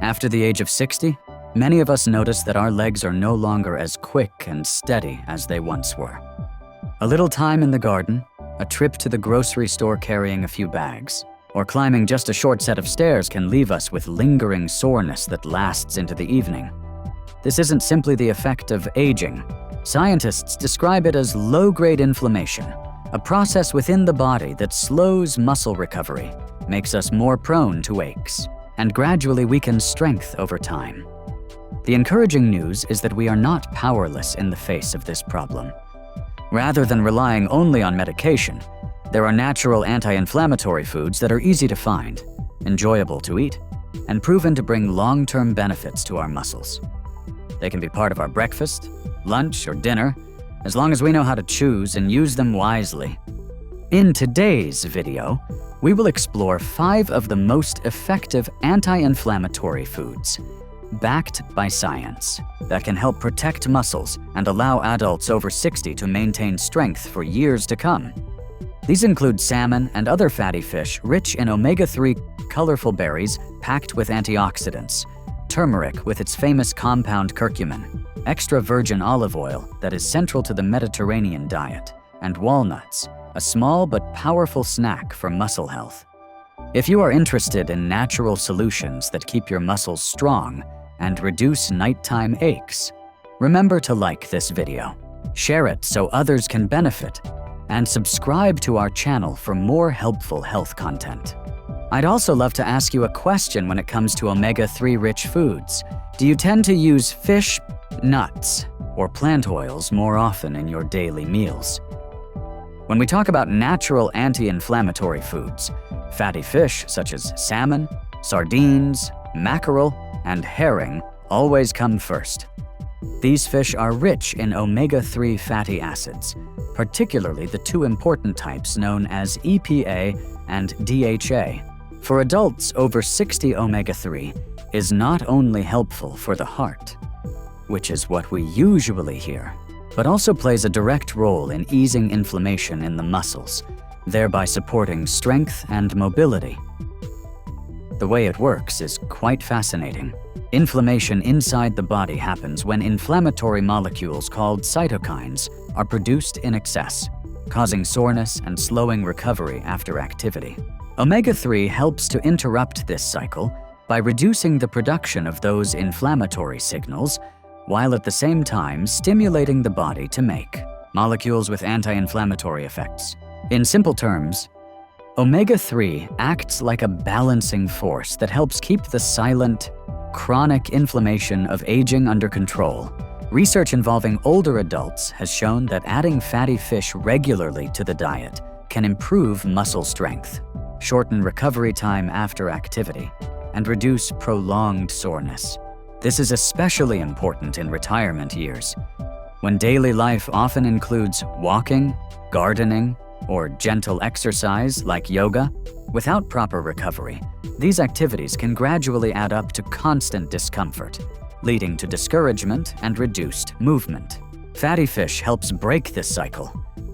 After the age of 60, many of us notice that our legs are no longer as quick and steady as they once were. A little time in the garden, a trip to the grocery store carrying a few bags, or climbing just a short set of stairs can leave us with lingering soreness that lasts into the evening. This isn't simply the effect of aging. Scientists describe it as low-grade inflammation, a process within the body that slows muscle recovery, makes us more prone to aches, and gradually weakens strength over time. The encouraging news is that we are not powerless in the face of this problem. Rather than relying only on medication, there are natural anti-inflammatory foods that are easy to find, enjoyable to eat, and proven to bring long-term benefits to our muscles. They can be part of our breakfast, lunch, or dinner, as long as we know how to choose and use them wisely. In today's video, we will explore 5 of the most effective anti-inflammatory foods, backed by science, that can help protect muscles and allow adults over 60 to maintain strength for years to come. These include salmon and other fatty fish rich in omega-3, colorful berries packed with antioxidants, turmeric with its famous compound curcumin, extra virgin olive oil that is central to the Mediterranean diet, and walnuts, a small but powerful snack for muscle health. If you are interested in natural solutions that keep your muscles strong and reduce nighttime aches, remember to like this video, share it so others can benefit, and subscribe to our channel for more helpful health content. I'd also love to ask you a question when it comes to omega-3 rich foods. Do you tend to use fish, nuts, or plant oils more often in your daily meals? When we talk about natural anti-inflammatory foods, fatty fish such as salmon, sardines, mackerel, and herring always come first. These fish are rich in omega-3 fatty acids, particularly the 2 important types known as EPA and DHA. For adults over 60, omega-3 is not only helpful for the heart, which is what we usually hear, but also plays a direct role in easing inflammation in the muscles, thereby supporting strength and mobility. The way it works is quite fascinating. Inflammation inside the body happens when inflammatory molecules called cytokines are produced in excess, causing soreness and slowing recovery after activity. Omega-3 helps to interrupt this cycle by reducing the production of those inflammatory signals, while at the same time stimulating the body to make molecules with anti-inflammatory effects. In simple terms, omega-3 acts like a balancing force that helps keep the silent, chronic inflammation of aging under control. Research involving older adults has shown that adding fatty fish regularly to the diet can improve muscle strength, shorten recovery time after activity, and reduce prolonged soreness. This is especially important in retirement years, when daily life often includes walking, gardening, or gentle exercise like yoga. Without proper recovery, these activities can gradually add up to constant discomfort, leading to discouragement and reduced movement. Fatty fish helps break this cycle.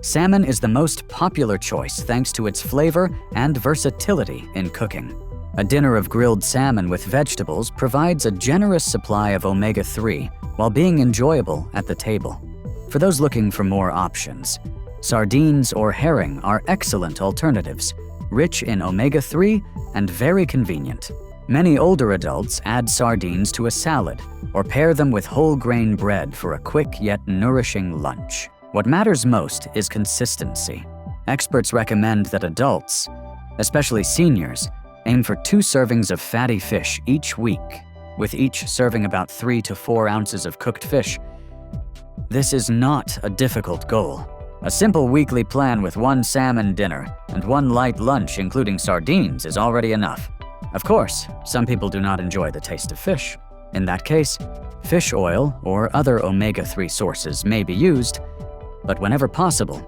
Salmon is the most popular choice thanks to its flavor and versatility in cooking. A dinner of grilled salmon with vegetables provides a generous supply of omega-3 while being enjoyable at the table. For those looking for more options, sardines or herring are excellent alternatives, rich in omega-3 and very convenient. Many older adults add sardines to a salad or pair them with whole grain bread for a quick yet nourishing lunch. What matters most is consistency. Experts recommend that adults, especially seniors, aim for 2 servings of fatty fish each week, with each serving about 3 to 4 ounces of cooked fish. This is not a difficult goal. A simple weekly plan with 1 salmon dinner and 1 light lunch including sardines is already enough. Of course, some people do not enjoy the taste of fish. In that case, fish oil or other omega-3 sources may be used, but whenever possible,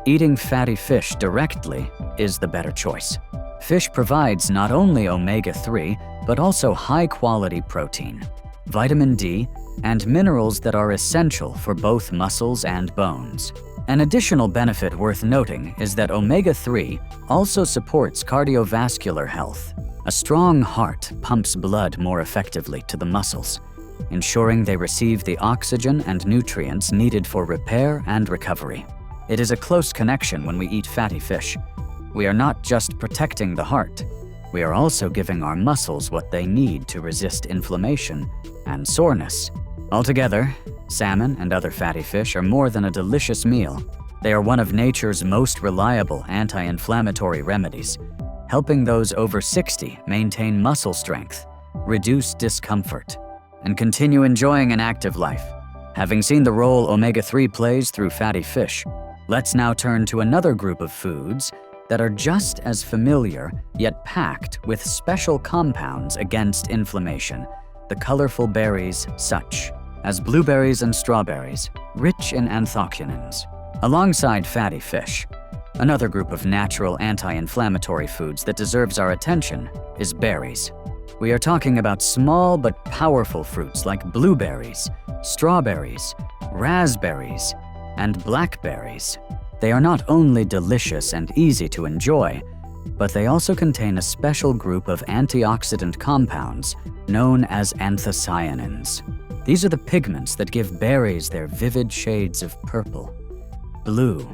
eating fatty fish directly is the better choice. Fish provides not only omega-3, but also high-quality protein, vitamin D, and minerals that are essential for both muscles and bones. An additional benefit worth noting is that omega-3 also supports cardiovascular health, A strong heart pumps blood more effectively to the muscles, ensuring they receive the oxygen and nutrients needed for repair and recovery. It is a close connection when we eat fatty fish. We are not just protecting the heart, we are also giving our muscles what they need to resist inflammation and soreness. Altogether, salmon and other fatty fish are more than a delicious meal. They are one of nature's most reliable anti-inflammatory remedies, helping those over 60 maintain muscle strength, reduce discomfort, and continue enjoying an active life. Having seen the role omega-3 plays through fatty fish, let's now turn to another group of foods that are just as familiar, yet packed with special compounds against inflammation, the colorful berries such as blueberries and strawberries, rich in anthocyanins. Alongside fatty fish, another group of natural anti-inflammatory foods that deserves our attention is berries. We are talking about small but powerful fruits like blueberries, strawberries, raspberries, and blackberries. They are not only delicious and easy to enjoy, but they also contain a special group of antioxidant compounds known as anthocyanins. These are the pigments that give berries their vivid shades of purple, blue,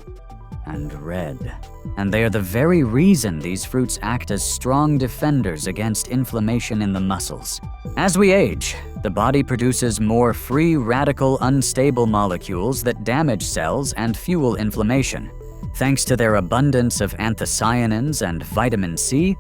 and red. And they are the very reason these fruits act as strong defenders against inflammation in the muscles. As we age, the body produces more free radical unstable molecules that damage cells and fuel inflammation. Thanks to their abundance of anthocyanins and vitamin C,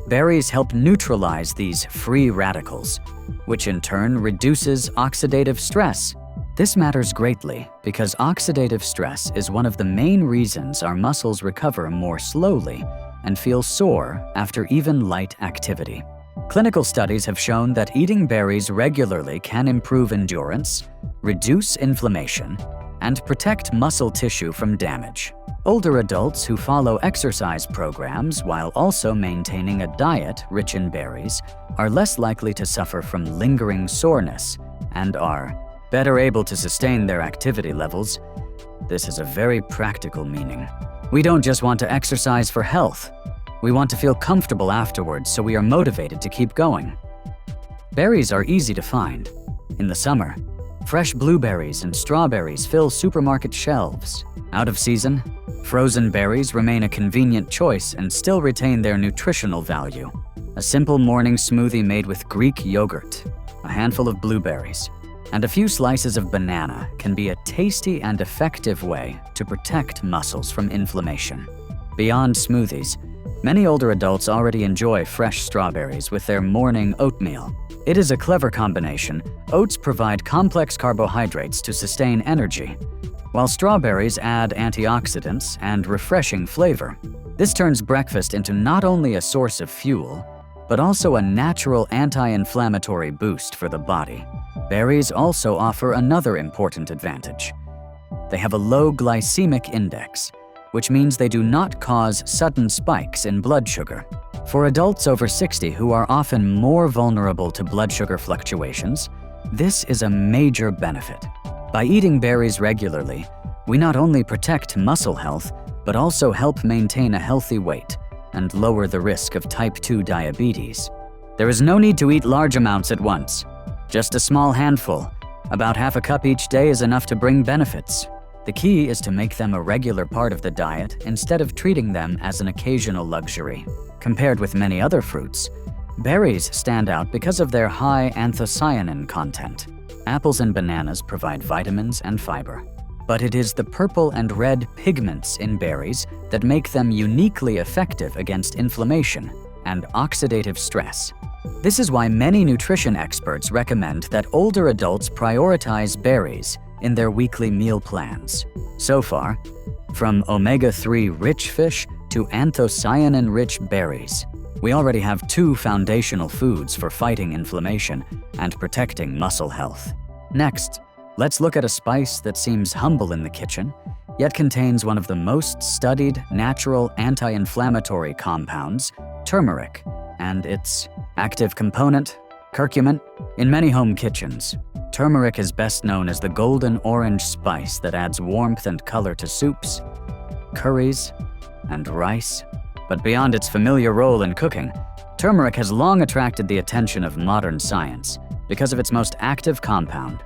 berries help neutralize these free radicals, which in turn reduces oxidative stress. This matters greatly because oxidative stress is one of the main reasons our muscles recover more slowly and feel sore after even light activity. Clinical studies have shown that eating berries regularly can improve endurance, reduce inflammation, and protect muscle tissue from damage. Older adults who follow exercise programs while also maintaining a diet rich in berries are less likely to suffer from lingering soreness and are better able to sustain their activity levels. This has a very practical meaning. We don't just want to exercise for health. We want to feel comfortable afterwards, so we are motivated to keep going. Berries are easy to find. In the summer, fresh blueberries and strawberries fill supermarket shelves. Out of season, frozen berries remain a convenient choice and still retain their nutritional value. A simple morning smoothie made with Greek yogurt, a handful of blueberries, and a few slices of banana can be a tasty and effective way to protect muscles from inflammation. Beyond smoothies, many older adults already enjoy fresh strawberries with their morning oatmeal. It is a clever combination. Oats provide complex carbohydrates to sustain energy, while strawberries add antioxidants and refreshing flavor. This turns breakfast into not only a source of fuel, but also a natural anti-inflammatory boost for the body. Berries also offer another important advantage. They have a low glycemic index, which means they do not cause sudden spikes in blood sugar. For adults over 60 who are often more vulnerable to blood sugar fluctuations, this is a major benefit. By eating berries regularly, we not only protect muscle health, but also help maintain a healthy weight and lower the risk of type 2 diabetes. There is no need to eat large amounts at once. Just a small handful, about half a cup each day, is enough to bring benefits. The key is to make them a regular part of the diet instead of treating them as an occasional luxury. Compared with many other fruits, berries stand out because of their high anthocyanin content. Apples and bananas provide vitamins and fiber, but it is the purple and red pigments in berries that make them uniquely effective against inflammation and oxidative stress. This is why many nutrition experts recommend that older adults prioritize berries in their weekly meal plans. So far, from omega-3 rich fish to anthocyanin-rich berries, we already have two foundational foods for fighting inflammation and protecting muscle health. Next, let's look at a spice that seems humble in the kitchen, yet contains one of the most studied natural anti-inflammatory compounds, turmeric, and its active component, curcumin. In many home kitchens, turmeric is best known as the golden orange spice that adds warmth and color to soups, curries, and rice. But beyond its familiar role in cooking, Turmeric has long attracted the attention of modern science because of its most active compound,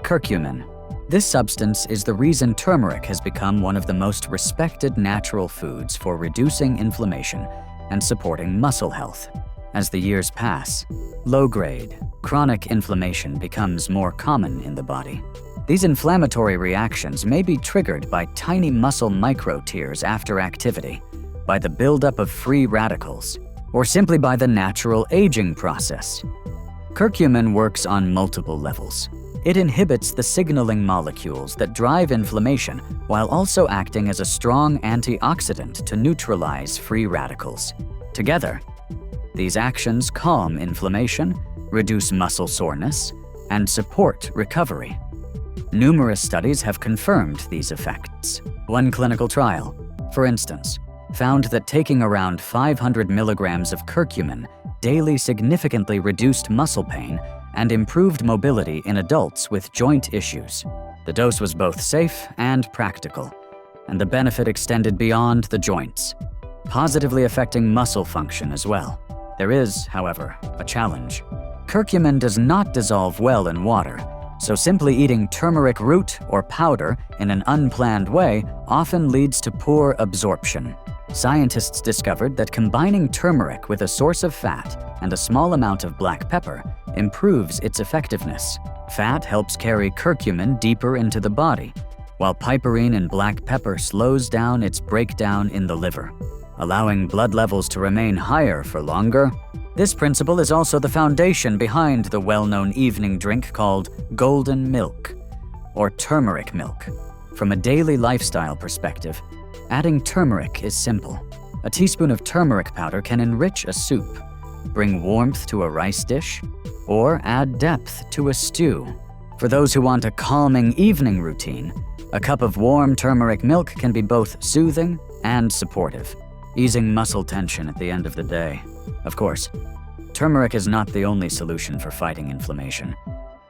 curcumin. This substance is the reason turmeric has become one of the most respected natural foods for reducing inflammation and supporting muscle health. As the years pass, low-grade, chronic inflammation becomes more common in the body. These inflammatory reactions may be triggered by tiny muscle micro-tears after activity, by the buildup of free radicals, or simply by the natural aging process. Curcumin works on multiple levels. It inhibits the signaling molecules that drive inflammation while also acting as a strong antioxidant to neutralize free radicals. Together, these actions calm inflammation, reduce muscle soreness, and support recovery. Numerous studies have confirmed these effects. One clinical trial, for instance, found that taking around 500 milligrams of curcumin daily significantly reduced muscle pain and improved mobility in adults with joint issues. The dose was both safe and practical, and the benefit extended beyond the joints, positively affecting muscle function as well. There is, however, a challenge. Curcumin does not dissolve well in water, so simply eating turmeric root or powder in an unplanned way often leads to poor absorption. Scientists discovered that combining turmeric with a source of fat and a small amount of black pepper improves its effectiveness. Fat helps carry curcumin deeper into the body, while piperine in black pepper slows down its breakdown in the liver, allowing blood levels to remain higher for longer. This principle is also the foundation behind the well-known evening drink called golden milk, or turmeric milk. From a daily lifestyle perspective, adding turmeric is simple. A teaspoon of turmeric powder can enrich a soup, bring warmth to a rice dish, or add depth to a stew. For those who want a calming evening routine, a cup of warm turmeric milk can be both soothing and supportive, easing muscle tension at the end of the day. Of course, turmeric is not the only solution for fighting inflammation,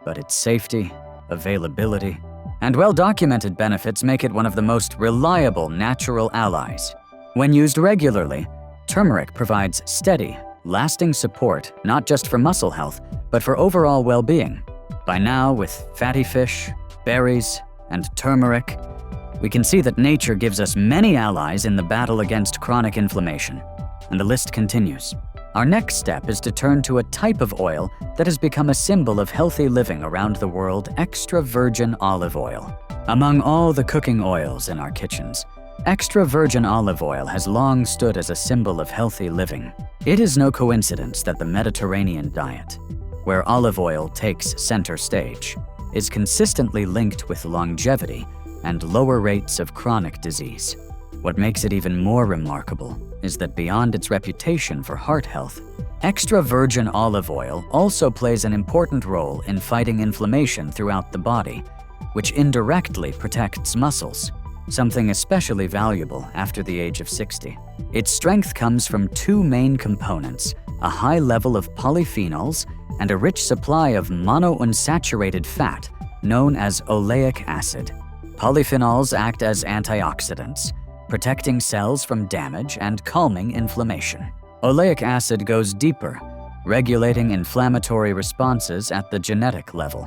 but its safety, availability, and well-documented benefits make it one of the most reliable natural allies. When used regularly, turmeric provides steady, lasting support not just for muscle health, but for overall well-being. By now, with fatty fish, berries, and turmeric, we can see that nature gives us many allies in the battle against chronic inflammation. And the list continues. Our next step is to turn to a type of oil that has become a symbol of healthy living around the world: extra virgin olive oil. Among all the cooking oils in our kitchens, extra virgin olive oil has long stood as a symbol of healthy living. It is no coincidence that the Mediterranean diet, where olive oil takes center stage, is consistently linked with longevity and lower rates of chronic disease. What makes it even more remarkable is that beyond its reputation for heart health, extra virgin olive oil also plays an important role in fighting inflammation throughout the body, which indirectly protects muscles, something especially valuable after the age of 60. Its strength comes from two main components: a high level of polyphenols and a rich supply of monounsaturated fat known as oleic acid. Polyphenols act as antioxidants, protecting cells from damage and calming inflammation. Oleic acid goes deeper, regulating inflammatory responses at the genetic level,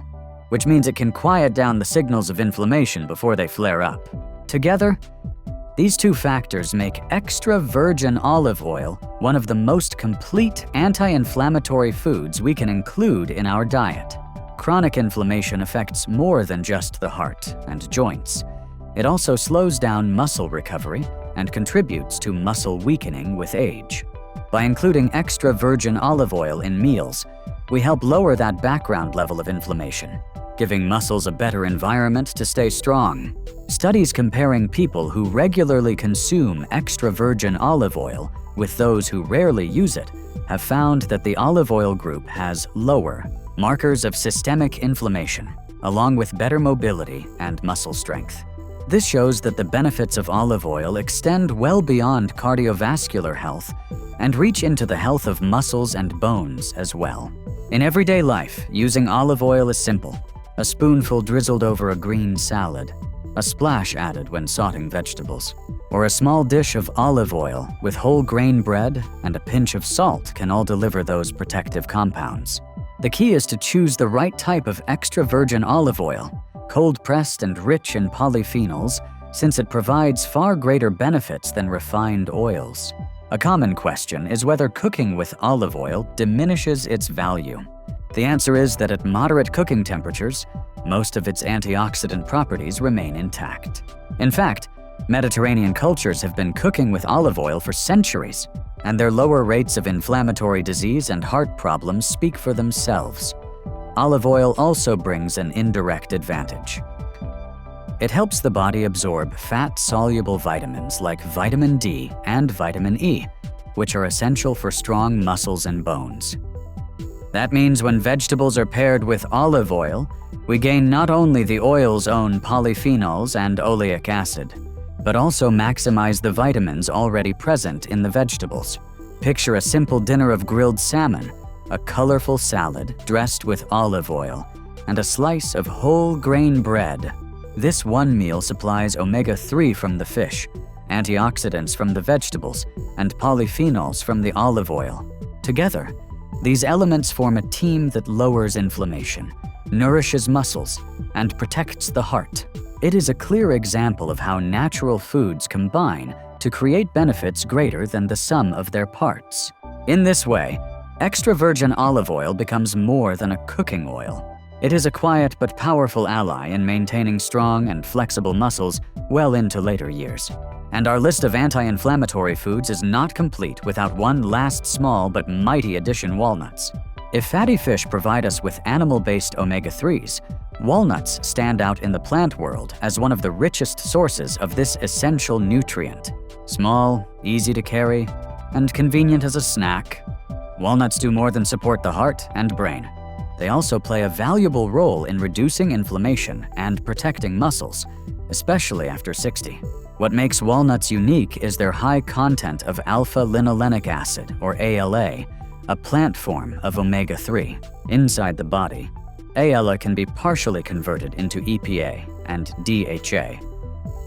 which means it can quiet down the signals of inflammation before they flare up. Together, these two factors make extra virgin olive oil one of the most complete anti-inflammatory foods we can include in our diet. Chronic inflammation affects more than just the heart and joints. It also slows down muscle recovery and contributes to muscle weakening with age. By including extra virgin olive oil in meals, we help lower that background level of inflammation, giving muscles a better environment to stay strong. Studies comparing people who regularly consume extra virgin olive oil with those who rarely use it have found that the olive oil group has lower markers of systemic inflammation, along with better mobility and muscle strength. This shows that the benefits of olive oil extend well beyond cardiovascular health and reach into the health of muscles and bones as well. In everyday life, using olive oil is simple: a spoonful drizzled over a green salad, a splash added when sautéing vegetables. or a small dish of olive oil with whole grain bread and a pinch of salt can all deliver those protective compounds. The key is to choose the right type of extra virgin olive oil, cold-pressed and rich in polyphenols, since it provides far greater benefits than refined oils. A common question is whether cooking with olive oil diminishes its value. The answer is that at moderate cooking temperatures, most of its antioxidant properties remain intact. In fact, Mediterranean cultures have been cooking with olive oil for centuries, and their lower rates of inflammatory disease and heart problems speak for themselves. Olive oil also brings an indirect advantage. It helps the body absorb fat-soluble vitamins like vitamin D and vitamin E, which are essential for strong muscles and bones. That means when vegetables are paired with olive oil, we gain not only the oil's own polyphenols and oleic acid, but also maximize the vitamins already present in the vegetables. Picture a simple dinner of grilled salmon, a colorful salad dressed with olive oil, and a slice of whole grain bread. This one meal supplies omega-3 from the fish, antioxidants from the vegetables, and polyphenols from the olive oil. Together, these elements form a team that lowers inflammation, nourishes muscles, and protects the heart. It is a clear example of how natural foods combine to create benefits greater than the sum of their parts. In this way, extra virgin olive oil becomes more than a cooking oil. It is a quiet but powerful ally in maintaining strong and flexible muscles well into later years. And our list of anti-inflammatory foods is not complete without one last small but mighty addition: walnuts. If fatty fish provide us with animal-based omega-3s, walnuts stand out in the plant world as one of the richest sources of this essential nutrient. Small, easy to carry, and convenient as a snack, walnuts do more than support the heart and brain. They also play a valuable role in reducing inflammation and protecting muscles, especially after 60. What makes walnuts unique is their high content of alpha-linolenic acid, or ALA, a plant form of omega-3. Inside the body, ALA can be partially converted into EPA and DHA,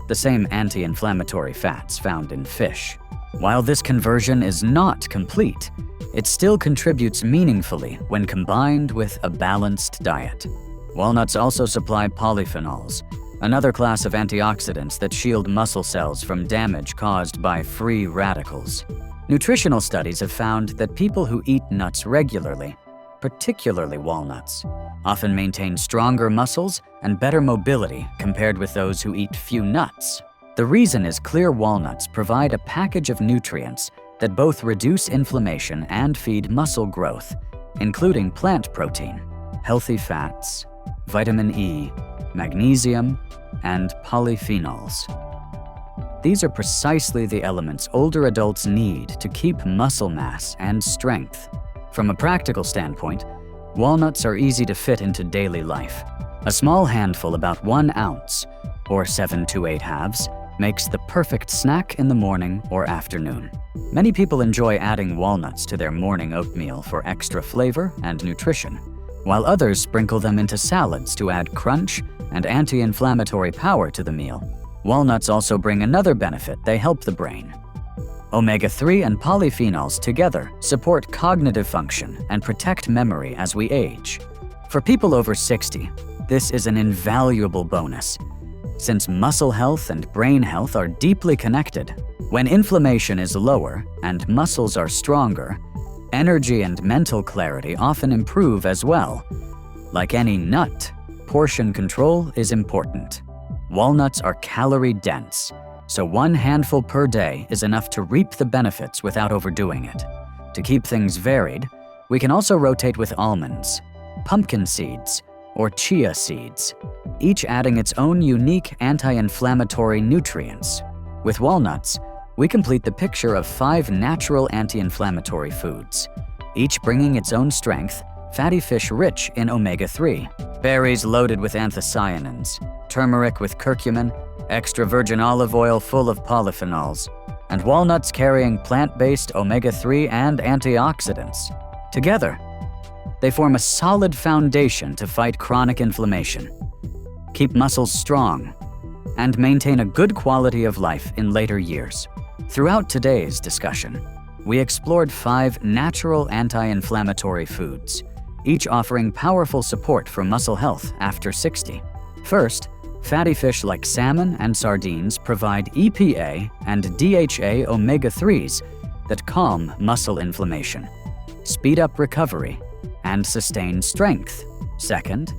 the same anti-inflammatory fats found in fish. While this conversion is not complete, it still contributes meaningfully when combined with a balanced diet. Walnuts also supply polyphenols, another class of antioxidants that shield muscle cells from damage caused by free radicals. Nutritional studies have found that people who eat nuts regularly, particularly walnuts, often maintain stronger muscles and better mobility compared with those who eat few nuts. The reason is clear walnuts provide a package of nutrients that both reduce inflammation and feed muscle growth, including plant protein, healthy fats, vitamin E, magnesium, and polyphenols. These are precisely the elements older adults need to keep muscle mass and strength. From a practical standpoint, walnuts are easy to fit into daily life. A small handful, about 1 ounce, or 7 to 8 halves, makes the perfect snack in the morning or afternoon. Many people enjoy adding walnuts to their morning oatmeal for extra flavor and nutrition, while others sprinkle them into salads to add crunch and anti-inflammatory power to the meal. Walnuts also bring another benefit: they help the brain. Omega-3 and polyphenols together support cognitive function and protect memory as we age. For people over 60, this is an invaluable bonus, since muscle health and brain health are deeply connected. When inflammation is lower and muscles are stronger, energy and mental clarity often improve as well. Like any nut, portion control is important. Walnuts are calorie-dense, so 1 handful per day is enough to reap the benefits without overdoing it. To keep things varied, we can also rotate with almonds, pumpkin seeds, or chia seeds, each adding its own unique anti-inflammatory nutrients. With walnuts, we complete the picture of 5 natural anti-inflammatory foods, each bringing its own strength: fatty fish rich in omega-3, berries loaded with anthocyanins, turmeric with curcumin, extra virgin olive oil full of polyphenols, and walnuts carrying plant-based omega-3 and antioxidants. Together, they form a solid foundation to fight chronic inflammation, keep muscles strong, and maintain a good quality of life in later years. Throughout today's discussion, we explored 5 natural anti-inflammatory foods, each offering powerful support for muscle health after 60. First, fatty fish like salmon and sardines provide EPA and DHA omega-3s that calm muscle inflammation, speed up recovery, and sustain strength. Second,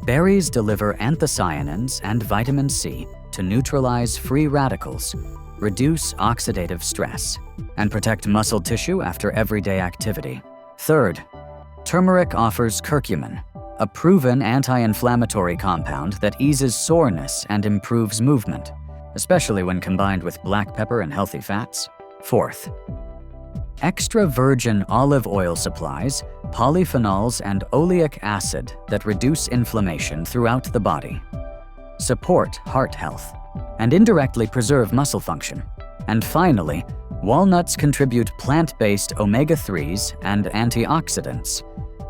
berries deliver anthocyanins and vitamin C to neutralize free radicals, reduce oxidative stress, and protect muscle tissue after everyday activity. Third, turmeric offers curcumin, a proven anti-inflammatory compound that eases soreness and improves movement, especially when combined with black pepper and healthy fats. Fourth, extra virgin olive oil supplies polyphenols and oleic acid that reduce inflammation throughout the body, support heart health, and indirectly preserve muscle function. And finally, walnuts contribute plant-based omega-3s and antioxidants,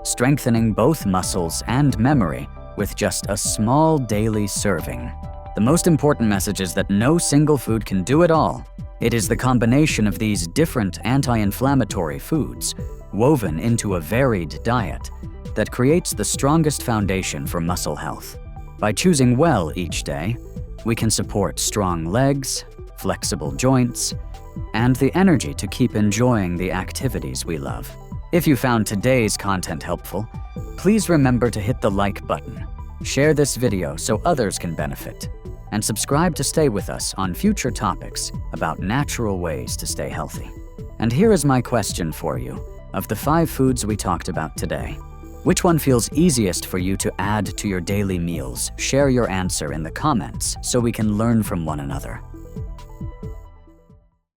strengthening both muscles and memory with just a small daily serving. The most important message is that no single food can do it all. It is the combination of these different anti-inflammatory foods, woven into a varied diet, that creates the strongest foundation for muscle health. By choosing well each day, we can support strong legs, flexible joints, and the energy to keep enjoying the activities we love. If you found today's content helpful, please remember to hit the like button, share this video so others can benefit, and subscribe to stay with us on future topics about natural ways to stay healthy. And here is my question for you. Of the 5 foods we talked about today, which one feels easiest for you to add to your daily meals? Share your answer in the comments so we can learn from one another.